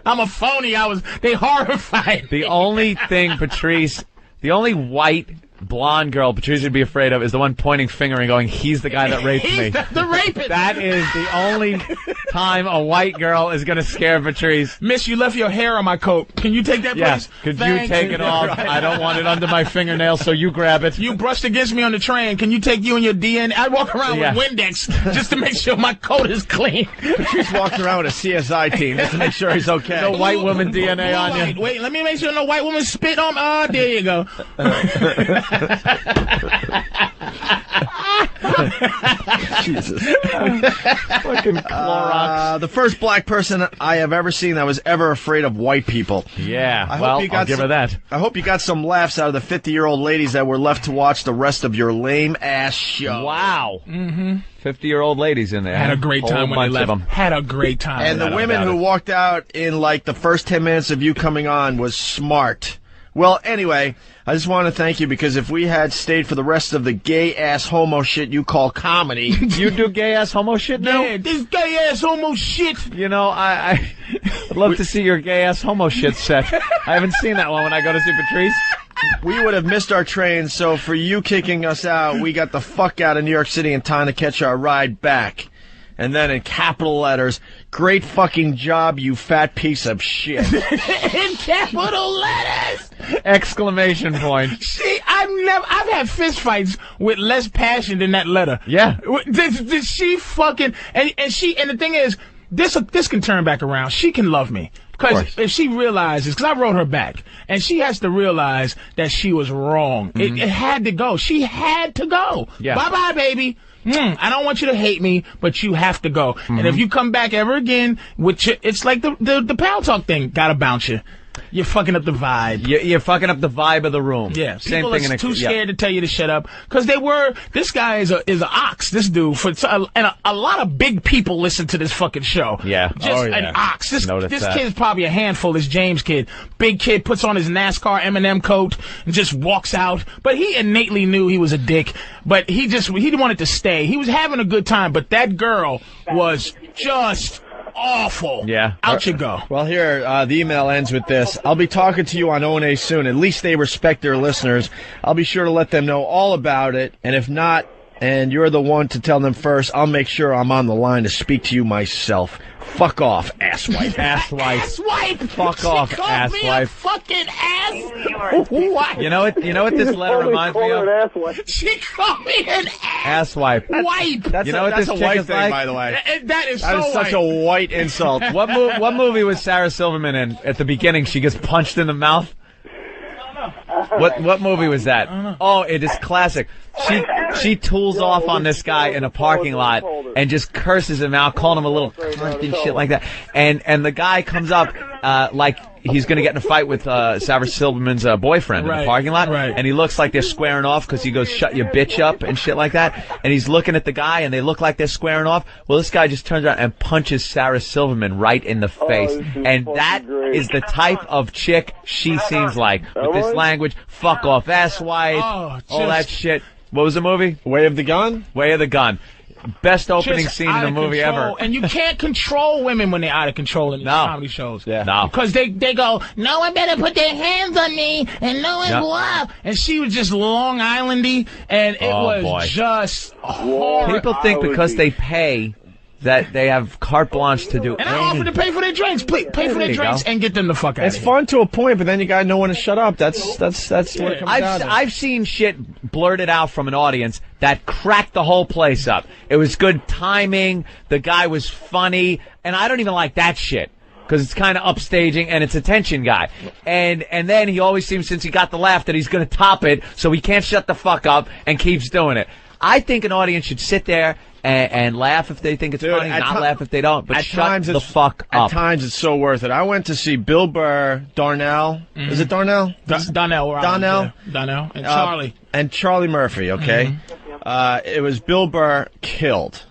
I'm a phony. They horrified. The only thing, Patrice, the only white blonde girl Patrice would be afraid of is the one pointing finger and going, he's the guy that raped me. The rapist. That is the only time a white girl is going to scare Patrice. Miss, you left your hair on my coat. Can you take that, please? Could you take it off? I don't want it under my fingernails, so you grab it. You brushed against me on the train. Can you take you and your DNA? I walk around with Windex just to make sure my coat is clean. Patrice walked around with a CSI team just to make sure he's okay. No white woman DNA on you. Wait, let me make sure no white woman spit on me. Oh, there you go. Jesus. Fucking Clorox. The first black person I have ever seen that was ever afraid of white people. Yeah, I'll give her that. I hope you got some laughs out of the 50-year-old ladies that were left to watch the rest of your lame-ass show. Wow. Mm-hmm. 50-year-old ladies in there. Had a great time when they left. Had a great time. And the women who walked out in, like, the first 10 minutes of you coming on was smart. Well, anyway, I just want to thank you, because if we had stayed for the rest of the gay-ass homo shit you call comedy... You do gay-ass homo shit now? Yeah, this gay-ass homo shit. You know, I'd love to see your gay-ass homo shit set. I haven't seen that one when I go to see Patrice. We would have missed our train, so for you kicking us out, we got the fuck out of New York City in time to catch our ride back. And then in capital letters, great fucking job, you fat piece of shit. In capital letters! Exclamation point. See, I've had fist fights with less passion than that letter. Yeah. Did she fucking, and the thing is, this can turn back around. She can love me. Because if she realizes, because I wrote her back, and she has to realize that she was wrong. It had to go. She had to go. Yeah. Bye-bye, baby. I don't want you to hate me, but you have to go. And if you come back ever again, it's like the Pal Talk thing. Gotta bounce you. You're fucking up the vibe. You're fucking up the vibe of the room. Yeah, Same people thing. are too scared to tell you to shut up because this guy is an ox. This dude and a lot of big people listen to this fucking show. Yeah, just an ox. This kid's probably a handful. This James kid, big kid, puts on his NASCAR M&M coat and just walks out. But he innately knew he was a dick. But he wanted to stay. He was having a good time. But that girl was just awful. Yeah. Out you go. Well, here, the email ends with this. I'll be talking to you on O&A soon. At least they respect their listeners. I'll be sure to let them know all about it. And if not, and you're the one to tell them first, I'll make sure I'm on the line to speak to you myself. Fuck off, asswipe. Asswipe. Asswipe. Fuck off, She called me a asswipe. fucking ass. What? You know what this letter reminds me of? She called me an Asswipe. wipe. That's You know what that's this a chick white is thing, like? by the way. That is That so is such white. a white insult. What movie was Sarah Silverman in? At the beginning, she gets punched in the mouth. What movie was that? Oh, it is classic. She tools off on this guy in a parking lot and just curses him out, calling him a little cunt and shit like that. And the guy comes up like he's going to get in a fight with Sarah Silverman's boyfriend in the parking lot. Right. And he looks like they're squaring off because he goes, "Shut your bitch up," and shit like that. And he's looking at the guy and they look like they're squaring off. Well, this guy just turns around and punches Sarah Silverman right in the face. And that is the type of chick she seems like. With this language, fuck off, asswipe, all that shit. What was the movie? Way of the Gun? Way of the Gun. Best opening Just scene in out a of movie control. ever. And you can't control women when they're out of control in these No. comedy shows. Yeah. No. Because they go, no one better put their hands on me, and no one blah. And she was just Long Islandy, and it was just horrible. People think because they pay that they have carte blanche to do And I offered to pay for their drinks. Please, pay for their drinks and get them the fuck out It's of here. fun to a point, but then you gotta know when to shut up. That's what it comes down to. I've seen shit blurted out from an audience that cracked the whole place up. It was good timing. The guy was funny, and I don't even like that shit because it's kind of upstaging and it's a tension guy. And then he always seems, since he got the laugh, that he's going to top it, so he can't shut the fuck up and keeps doing it. I think an audience should sit there and laugh if they think it's funny, not laugh if they don't, but shut the fuck up. At times it's so worth it. I went to see Bill Burr, Darnell. Is it Darnell? Donnell. Donnell? Donnell. And Charlie. And Charlie Murphy, okay? It was Bill Burr killed.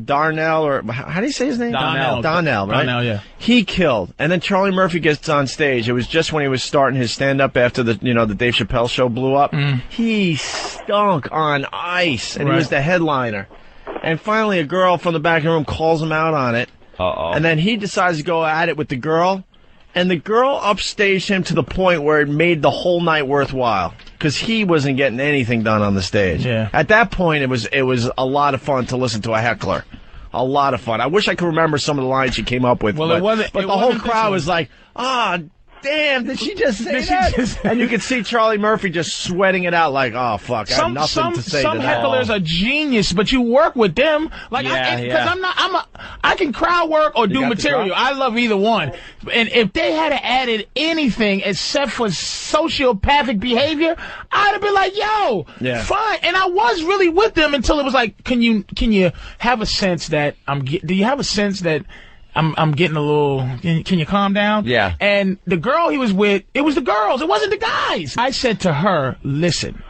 Darnell, or how do you say his name? Donnell. Donnell, right? Donnell, yeah. He killed. And then Charlie Murphy gets on stage. It was just when he was starting his stand-up after the Dave Chappelle show blew up. He stunk on ice, and he was the headliner. And finally, a girl from the back of the room calls him out on it. And then he decides to go at it with the girl. And the girl upstaged him to the point where it made the whole night worthwhile. Because he wasn't getting anything done on the stage. Yeah. At that point, it was a lot of fun to listen to a heckler. A lot of fun. I wish I could remember some of the lines she came up with. Well, but, it wasn't. But it the whole wasn't this crowd one. was like, damn, did she just say Did she that? just- And you could see Charlie Murphy just sweating it out like, oh, fuck, I have nothing to say some to that. hecklers are genius, but you work with them. Like, I can crowd work or do got the material. drop? I love either one. And if they had added anything except for sociopathic behavior, I'd have been like, yo, fine. And I was really with them until it was like, can you have a sense that do you have a sense that I'm getting a little, can you calm down? Yeah. And the girl he was with, it was the girls, it wasn't the guys. I said to her, listen,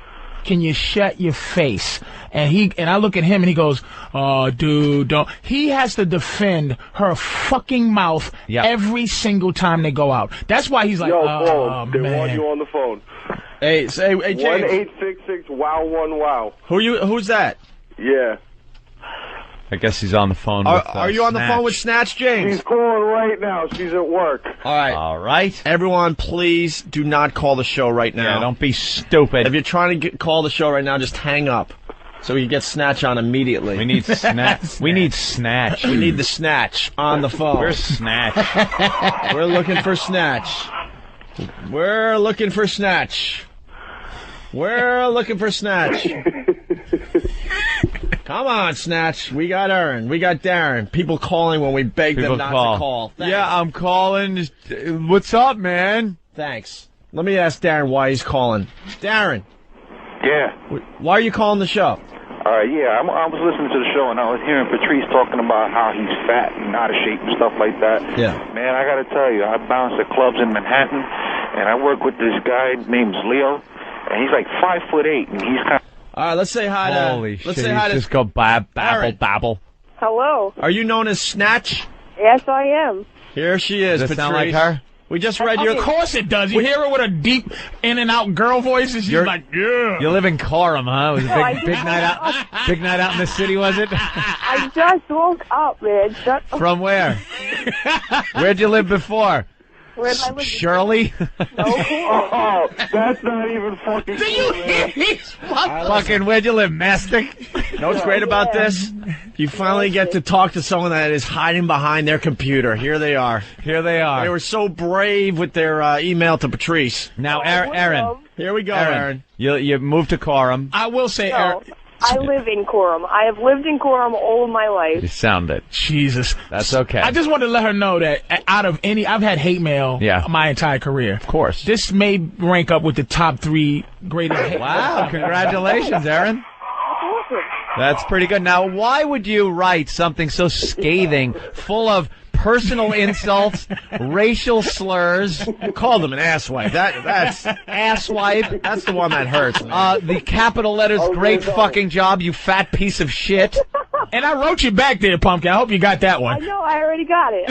can you shut your face? And I look at him and he goes, oh, dude, don't. He has to defend her fucking mouth every single time they go out. That's why he's like, phone. They man. want you on the phone. Hey, James. 1-866-WOW-1-WOW. Who's that? Yeah. I guess he's on the phone with Are you on the phone with Snatch, James? She's calling right now. She's at work. All right. Everyone, please do not call the show right now. Yeah, don't be stupid. If you're trying to call the show right now, just hang up so we can get Snatch on immediately. We need Snatch. We need Snatch. We need the Snatch on the phone. Where's Snatch? We're looking for Snatch. We're looking for Snatch. We're looking for Snatch. Come on, Snatch. We got Aaron. We got Darren. People calling when we beg them not to call. Thanks. Yeah, I'm calling. What's up, man? Thanks. Let me ask Darren why he's calling. Darren. Yeah. Why are you calling the show? Yeah, I was listening to the show, and I was hearing Patrice talking about how he's fat and out of shape and stuff like that. Yeah. Man, I got to tell you, I bounce at clubs in Manhattan, and I work with this guy named Leo, and he's like 5'8", and he's kind of... All right, let's say hi to... Holy shit, let's say hi to... just go babble. Hello. Are you known as Snatch? Yes, I am. Here she is, Does it Patrice. sound like her? We just read your... Of course it does. You hear her with a deep in-and-out girl voice, and she's like, yeah. You live in Coram, huh? It was a big night out. Big night out in the city, was it? I just woke up, man. Shut up. From where? Where'd you live before? Where'd I live? Shirley? Oh, that's not even fucking Do you hear these Fucking, where'd you live, Mastic? You know what's great about this? You finally get to talk to someone that is hiding behind their computer. Here they are. Here they are. They were so brave with their email to Patrice. Now, Aaron. Here we go, Aaron. You moved to Coram. I will say, Aaron. I live in Coram. I have lived in Coram all of my life. You sound it. Jesus. That's okay. I just wanted to let her know that out of any, I've had hate mail my entire career. Of course. This may rank up with the top 3 greatest hate Wow, congratulations, Aaron. That's pretty good. Now, why would you write something so scathing, full of personal insults, racial slurs? You called him an asswipe. That's asswipe. That's the one that hurts. The capital letters, great fucking job, you fat piece of shit. And I wrote you back there, Pumpkin. I hope you got that one. I know, I already got it.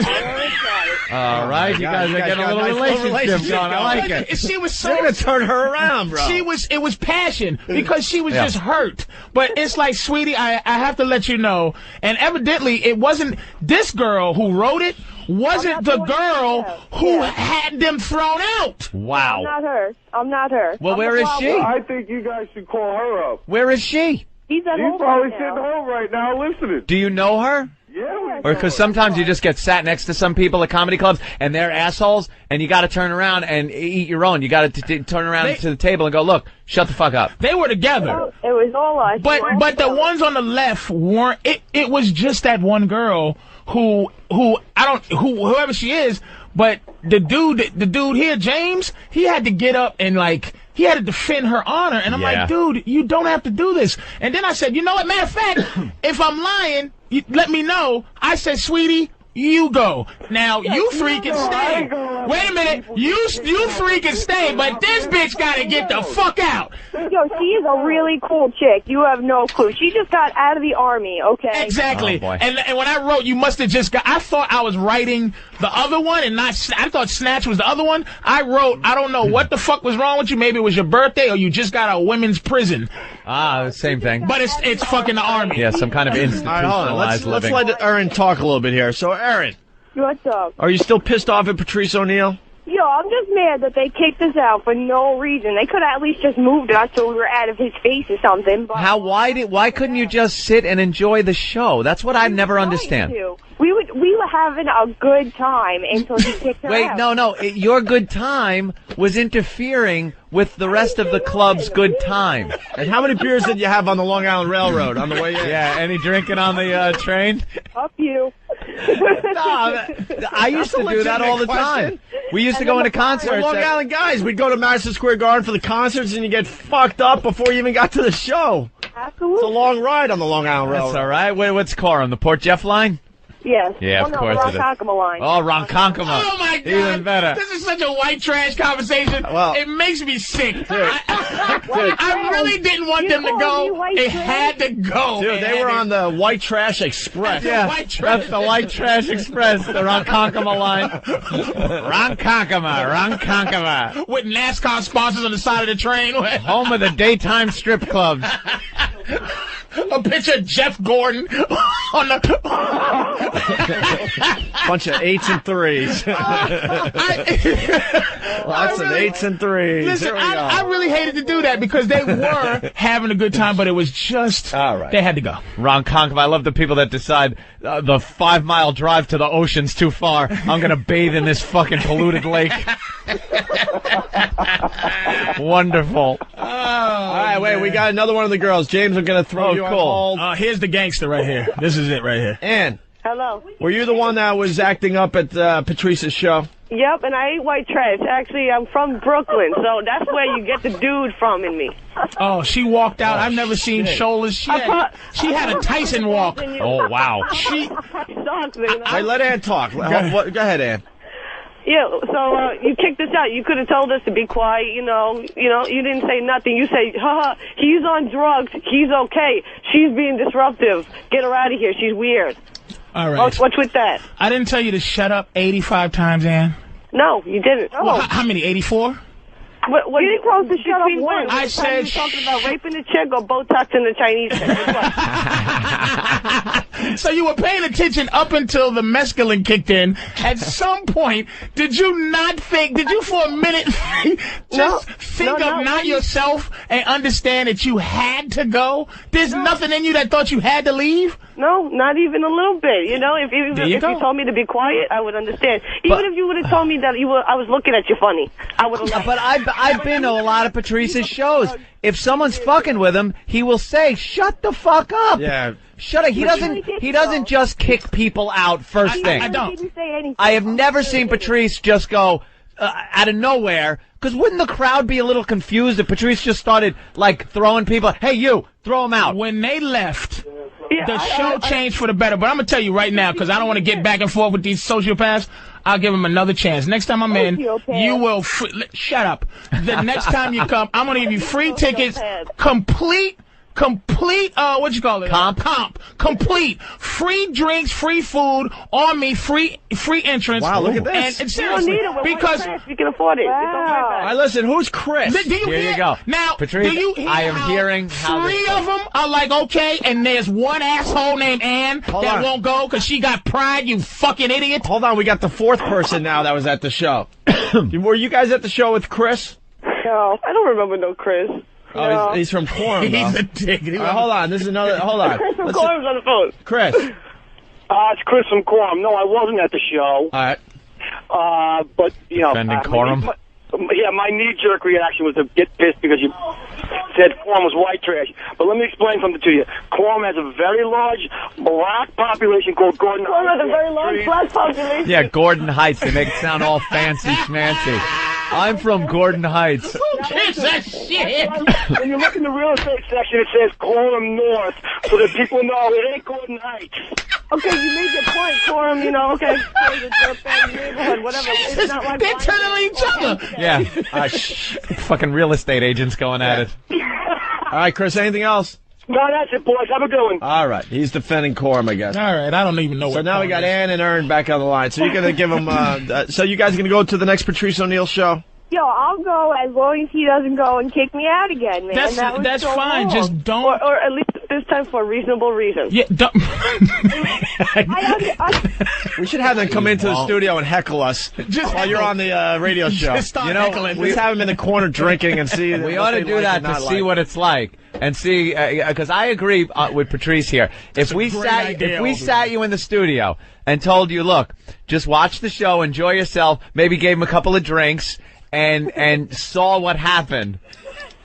All right, you guys are getting a little relationship going. I like it. She was so... You're going to turn her around, bro. It was passion because she was just hurt. But it's like, sweetie, I have to let you know. And evidently, it wasn't this girl who wrote it. Wasn't the girl who had them thrown out. Wow. I'm not her. Well, where is she? I think you guys should call her up. Where is she? He's at home probably right sitting now. home right now listening. Do you know her? Yeah. Or because sometimes you just get sat next to some people at comedy clubs and they're assholes and you got to turn around and eat your own. You got to turn around to the table and go, look, shut the fuck up. They were together. It was all us. But the ones on the left weren't. It was just that one girl whoever she is. But the dude here, James, he had to get up and he had to defend her honor. And I'm like, dude, you don't have to do this. And then I said, you know what, matter of fact, if I'm lying, let me know. I said, sweetie, you go. Now, you three can stay. Wait a minute. You three can stay, but this bitch got to get the fuck out. Yo, she is a really cool chick. You have no clue. She just got out of the army, okay? Exactly. Oh, boy. And when I wrote, you must have just got... I thought I was writing the other one and not... I thought Snatch was the other one. I wrote, I don't know what the fuck was wrong with you. Maybe it was your birthday or you just got a women's prison. Same thing. But it's fucking the army. Yeah, some kind of institutionalized living. living. Let's let Aaron talk a little bit here. So, Aaron. What's up? Are you still pissed off at Patrice O'Neal? Yo, I'm just mad that they kicked us out for no reason. They could have at least just moved us so we were out of his face or something. But Why couldn't you just sit and enjoy the show? That's what I never understand. We were having a good time until he kicked us out. Wait, no. Your good time was interfering with the rest of the club's good time. And how many beers did you have on the Long Island Railroad on the way in? Yeah, any drinking on the train? Up you. I used to do that all the time. We used to go into concerts. We're Long Island guys. We'd go to Madison Square Garden for the concerts, and you get fucked up before you even got to the show. Absolutely. It's a long ride on the Long Island Railroad. That's all right. What's Coram? The Port Jeff line? Yes. Yeah, of course it is. Ronkonkoma line. Oh, Ronkonkoma. Oh, my God. Even better. This is such a white trash conversation. Well, it makes me sick. I really didn't want them to go. It had to go. Dude, they were on the White Trash Express. Yeah, that's the White Trash Express, the Ronkonkoma line. Ronkonkoma. With NASCAR sponsors on the side of the train. Home of the daytime strip clubs. A picture of Jeff Gordon on the... Bunch of 8s and 3s. Lots of 8s and 3s. Listen, I really hated to do that because they were having a good time, but it was just... All right. They had to go. Ronkonkoma. I love the people that decide the 5-mile drive to the ocean's too far. I'm going to bathe in this fucking polluted lake. Wonderful. All right, wait. We got another one of the girls. James, I'm going to throw you on hold. Here's the gangster right here. This is it right here. Ann. Hello. Were you the one that was acting up at Patrice's show? Yep, and I ate white trash. Actually, I'm from Brooklyn, so that's where you get the dude from in me. Oh, she walked out. I've never seen shoulders. She had a Tyson walk. Oh, wow. She sucks, man. Wait, let Ann talk. Go ahead, Ann. Yeah, so you kicked us out. You could have told us to be quiet, you know, you didn't say nothing. You say, he's on drugs. He's okay. She's being disruptive. Get her out of here. She's weird. All right. What's with that? I didn't tell you to shut up 85 times, Ann. No, you didn't. Well, how many, 84? What you supposed to shut up when? I said you talking about raping the chick or Botoxing the Chinese chick? So you were paying attention up until the mescaline kicked in. At some point, did you for a minute think of not yourself and understand that you had to go? There's nothing in you that thought you had to leave? No, not even a little bit. You know, if you told me to be quiet, I would understand. Even if you would have told me that I was looking at you funny, I would have. But I've been to a lot of Patrice's shows. If someone's fucking with him, he will say, "Shut the fuck up." Yeah. Shut up. He doesn't just kick people out first thing. I don't. Didn't say anything. I have never seen Patrice just go out of nowhere. Because wouldn't the crowd be a little confused if Patrice just started like throwing people? Hey, you, throw him out. When they left, the show changed for the better. But I'm gonna tell you right now, because I don't want to get back and forth with these sociopaths. I'll give him another chance. Next time I'm in, you will. Shut up. The next time you come, I'm gonna give you free tickets, complete. What you call it? Complete. Free drinks, free food, on me, free entrance. Wow, look at this. And seriously, you don't need it. because you can afford it. Wow. All right, listen, who's Chris? Here you go. Now, Patrice, do you hear I am hearing how three of them are like, okay, and there's one asshole named Ann that won't go because she got pride, you fucking idiot. Hold on, we got the fourth person now that was at the show. Were you guys at the show with Chris? No, I don't remember no Chris. Oh, No. he's from Quorum, though. He's a dick. Hold on, this is another. Hold on. Chris from Quorum's on the phone. Chris. It's Chris from Quorum. No, I wasn't at the show. All right. But, you know. Defending Quorum? My knee-jerk reaction was to get pissed because you said Quorum was white trash. But let me explain something to you. Quorum has a very large black population called Gordon Heights. Quorum has a very large black population. Yeah, Gordon Heights. They make it sound all fancy schmancy. I'm from Gordon Heights. Kiss that shit. When you look in the real estate section, it says Quorum North, so that people know it ain't Gordon Heights. Okay, you made your point, Quorum, you know, okay. Neighborhood, whatever. It's not like They're turning on each other. Yeah. Fucking real estate agents going at it. All right, Chris, anything else? No, that's it, boys. Have a good one. All right. He's defending Quorum, I guess. All right, I don't even know So what. now we got Ann and Ern back on the line. So you're going to give them. So you guys going to go to the next Patrice O'Neal show? Yo, I'll go as long as he doesn't go and kick me out again, man. That's so fine. wrong. Just don't. Or at least this time for a reasonable reason. Yeah, don't. We should have them come into the studio and heckle us while you're on the radio show. Just start heckling. We have them in the corner drinking and see. We ought to do that to see what it's like and see, because I agree with Patrice here. If we sat you in the studio and told you, look, just watch the show, enjoy yourself, maybe gave him a couple of drinks and saw what happened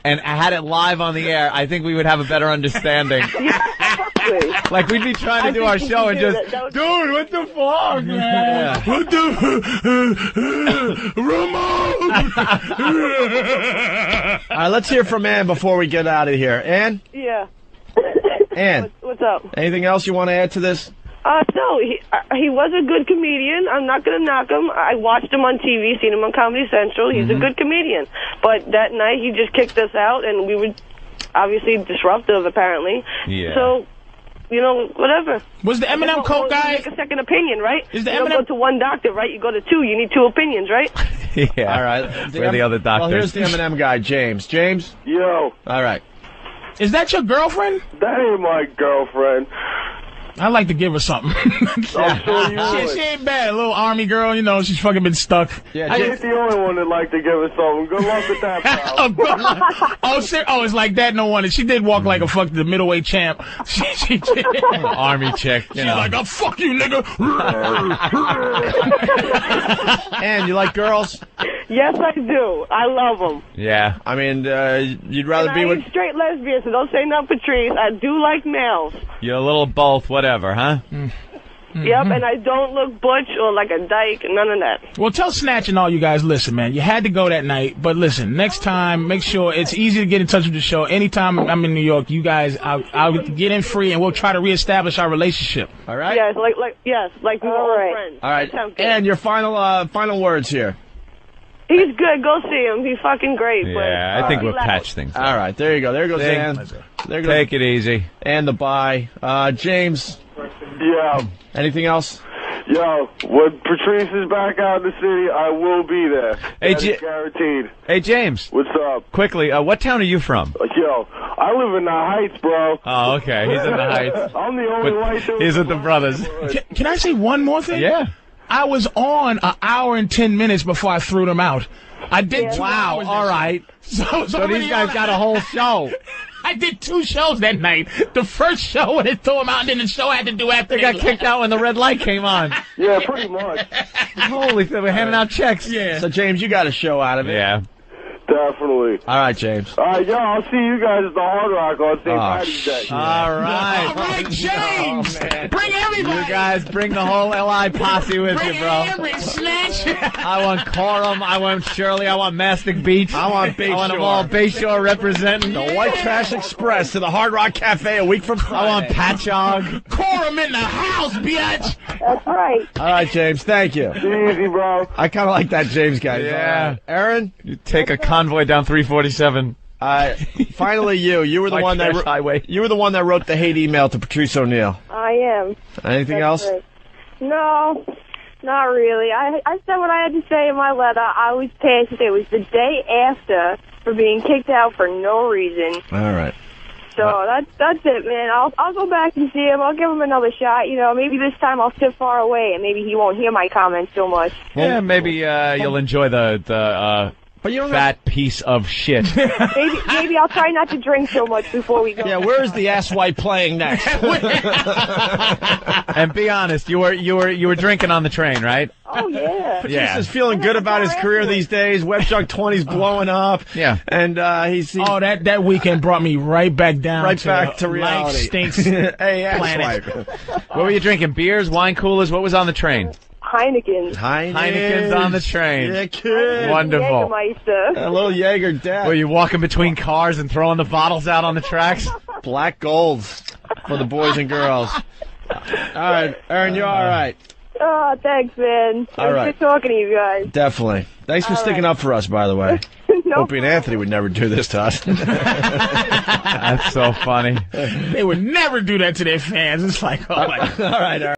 and had it live on the air, I think we would have a better understanding. Like, we'd be trying to do our show and just, dude, what the fuck, man? What the Ramon? All right, let's hear from Ann before we get out of here. Ann? Yeah. Ann? What's up? Anything else you want to add to this? No, he was a good comedian. I'm not going to knock him. I watched him on TV, seen him on Comedy Central. He's a good comedian. But that night, he just kicked us out, and we were obviously disruptive, apparently. Yeah. So, you know, whatever. Was the Eminem Coke guy? Make a second opinion, right? Is the you don't go to one doctor, right? You go to two. You need two opinions, right? Yeah. All right. We're the other doctors. Well, here's the Eminem guy, James. James? Yo. All right. Is that your girlfriend? That ain't my girlfriend. I'd like to give her something. She ain't bad. A little army girl, you know, she's fucking been stuck. Yeah, I ain't the only one that like to give her something. Good luck with that, pal. It's like that, no wonder. She did walk like the middleweight champ. She did. Army chick, She's like, oh, fuck you, nigga. And you like girls? Yes, I do. I love them. Yeah. I mean, you'd rather And be I with... ain't straight lesbian, so don't say no, Patrice. I do like males. You're a little both, whatever, huh? Yep, and I don't look butch or like a dyke, none of that. Well, tell Snatch and all you guys, listen, man, you had to go that night, but listen, next time, make sure it's easy to get in touch with the show. Anytime I'm in New York, you guys, I'll get in free, and we'll try to reestablish our relationship. All right? Yes, like we were all friends. All right. That sounds good. And your final words here. He's good. Go see him. He's fucking great. Yeah, but, I think we'll relax. patch things up. All right, there you go. There goes See? Ann. There goes Take it easy. And the bye. James. Yeah. Anything else? Yo, when Patrice is back out in the city, I will be there. Hey, That is guaranteed. Hey, James. What's up? Quickly, what town are you from? Yo, I live in the Heights, bro. Oh, okay. He's in the Heights. I'm the only white dude. He's with the brothers. Can I say one more thing? Yeah. I was on an hour and 10 minutes before I threw them out. I did 2 hours. All right. So these guys got a whole show. I did 2 shows that night. The first show when they threw them out, and then the show I had to do after They got kicked out when the red light came on. Yeah, pretty much. Holy, we're handing out checks. Yeah. So, James, you got a show out of it. Yeah. Definitely. All right, James. All right, yo, I'll see you guys at the Hard Rock on St. Patty's Day. All right. All right, James. Bring everybody. You guys bring the whole LI posse with you, bro. Every snatch. I want Coram. I want Shirley. I want Mastic Beach. I want Bayshore. I want them all Bayshore representing. The White Trash Express to the Hard Rock Cafe a week from Friday. I want Patchogue. Coram in the house, bitch. That's right. All right, James. Thank you. Easy, bro. I kind of like that James guy. Yeah. All right. Aaron? You take a convoy down 347. Finally, you were the White one that Trash Highway. You were the one that wrote the hate email to Patrice O'Neill. I am. Anything else? Right. No, not really. I said what I had to say in my letter. I was pissed. It was the day after for being kicked out for no reason. All right. So that's it, man. I'll go back and see him. I'll give him another shot. You know, maybe this time I'll sit far away and maybe he won't hear my comments so much. Yeah, maybe you'll enjoy the but you don't fat piece of shit. Maybe I'll try not to drink so much before we go. Yeah, where's the asswipe playing next? And be honest, you were drinking on the train, right? Oh, yeah. Patrice is feeling good about his career these days. WebJunk 20's blowing up. Yeah. And he's Oh, that weekend brought me right back down to reality. Life stinks. Hey, planet. asswipe. What were you drinking? Beers, wine coolers? What was on the train? Heineken. Heineken's on the train. Yeah, kid. Wonderful. Jägermeister. A little Jaeger death. Were you walking between cars and throwing the bottles out on the tracks? Black golds for the boys and girls. All right, Aaron, you're all right. Oh, thanks, man. It was good talking to you guys. Definitely. Thanks for sticking up for us, by the way. Opie and Anthony would never do this to us. That's so funny. They would never do that to their fans. It's like, oh my God. All right, Aaron.